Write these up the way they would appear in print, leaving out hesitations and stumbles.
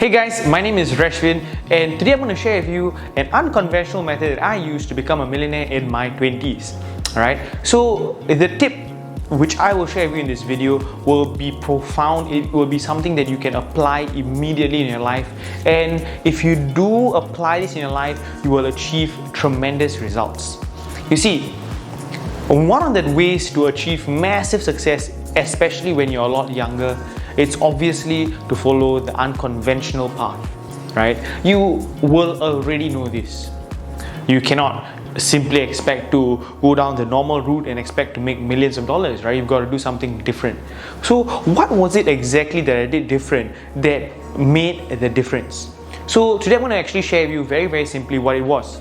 Hey guys, my name is Reshvin and today I'm going to share with you an unconventional method that I used to become a millionaire in my 20s. Alright, so the tip which I will share with you in this video will be profound. It will be something that you can apply immediately in your life, and if you do apply this in your life, you will achieve tremendous results. You see, one of the ways to achieve massive success, especially when you're a lot younger, it's obviously to follow the unconventional path, right? You will already know this. You cannot simply expect to go down the normal route and expect to make millions of dollars, right? You've got to do something different. So what was it exactly that I did different that made the difference? So today I'm going to actually share with you very simply what it was.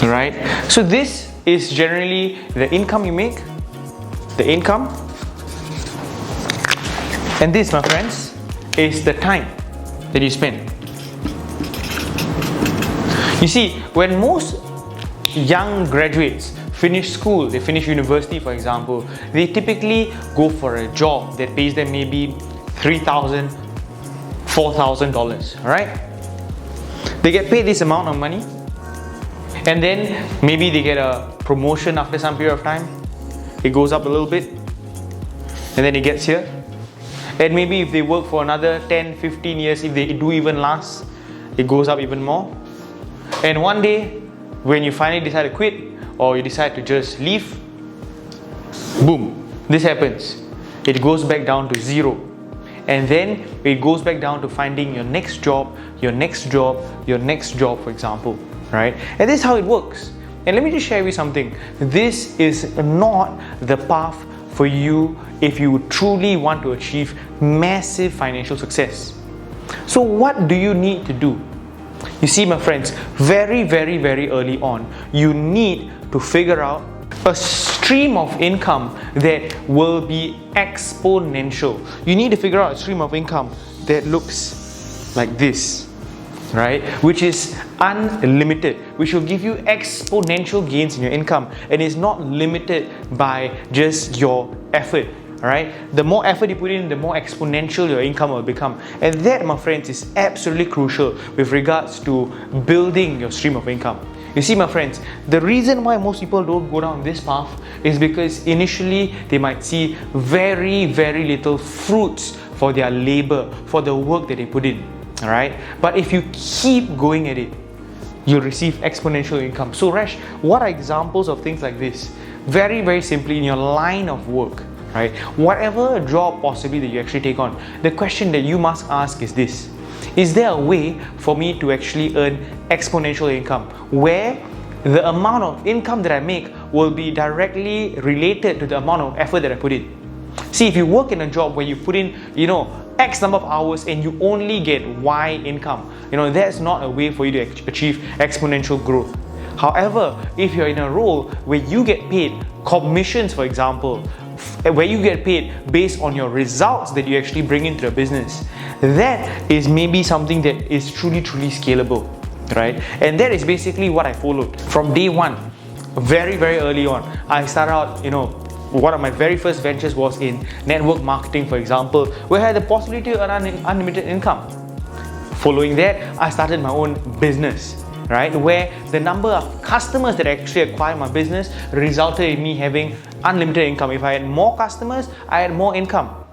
Alright, so this is generally the income you make, the income. And this, my friends, is the time that you spend. You see, when most young graduates finish school, they finish university for example, they typically go for a job that pays them maybe $3,000, $4,000, right? They get paid this amount of money, and then maybe they get a promotion after some period of time. It goes up a little bit, and then it gets here. And maybe if they work for another 10, 15 years, if they do even last, it goes up even more. And one day, when you finally decide to quit, or you decide to just leave, boom, this happens. It goes back down to zero. And then it goes back down to finding your next job, your next job, your next job, for example, right? And this is how it works. And let me just share with you something. This is not the path for you if you truly want to achieve massive financial success. So what do you need to do? You see, my friends, very early on, you need to figure out a stream of income that will be exponential. You need to figure out a stream of income that looks like this, right? Which is unlimited, which will give you exponential gains in your income, and is not limited by just your effort. Alright, the more effort you put in, the more exponential your income will become. And that, my friends, is absolutely crucial with regards to building your stream of income. You see, my friends, the reason why most people don't go down this path is because initially they might see very little fruits for their labor, for the work that they put in. Alright, but if you keep going at it, you'll receive exponential income. So Resh, what are examples of things like this? Very simply, in your line of work, right? Whatever job possibly that you actually take on, the question that you must ask is this: is there a way for me to actually earn exponential income where the amount of income that I make will be directly related to the amount of effort that I put in? See, if you work in a job where you put in, X number of hours and you only get Y income, that's not a way for you to achieve exponential growth. However, if you're in a role where you get paid commissions, for example, where you get paid based on your results that you actually bring into the business, that is maybe something that is truly scalable, right? And that is basically what I followed from day one. Very early on, I started out, one of my very first ventures was in network marketing, for example, where I had the possibility to earn unlimited income. Following that, I started my own business, right, where the number of customers that actually acquired my business resulted in me having unlimited income. If I had more customers, I had more income.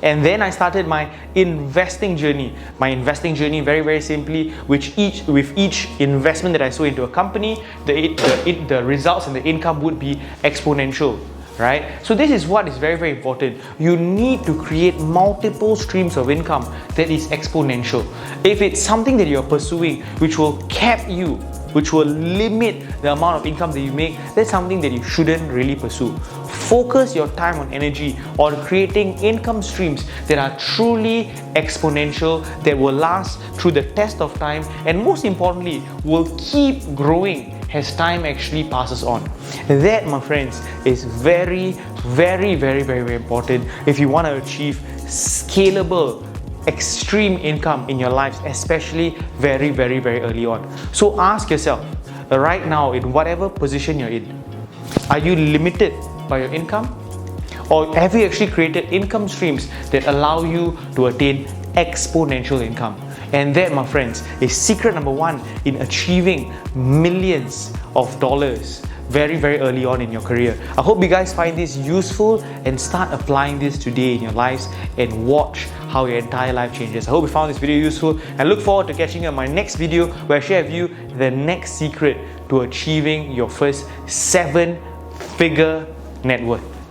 And then I started my investing journey. My investing journey, very simply, with each investment that I saw into a company, the results and the income would be exponential. Right? So this is what is very important. You need to create multiple streams of income that is exponential. If it's something that you're pursuing which will cap you, which will limit the amount of income that you make, that's something that you shouldn't really pursue. Focus your time and energy on creating income streams that are truly exponential, that will last through the test of time, and most importantly, will keep growing as time actually passes on. That, my friends, is very important if you want to achieve scalable, extreme income in your lives, especially very early on. So ask yourself, right now, in whatever position you're in, are you limited by your income? Or have you actually created income streams that allow you to attain exponential income. And that, my friends, is secret number one in achieving millions of dollars very, very early on in your career. I hope you guys find this useful and start applying this today in your lives and watch how your entire life changes. I hope you found this video useful and look forward to catching you in my next video where I share with you the next secret to achieving your first 7-figure net worth.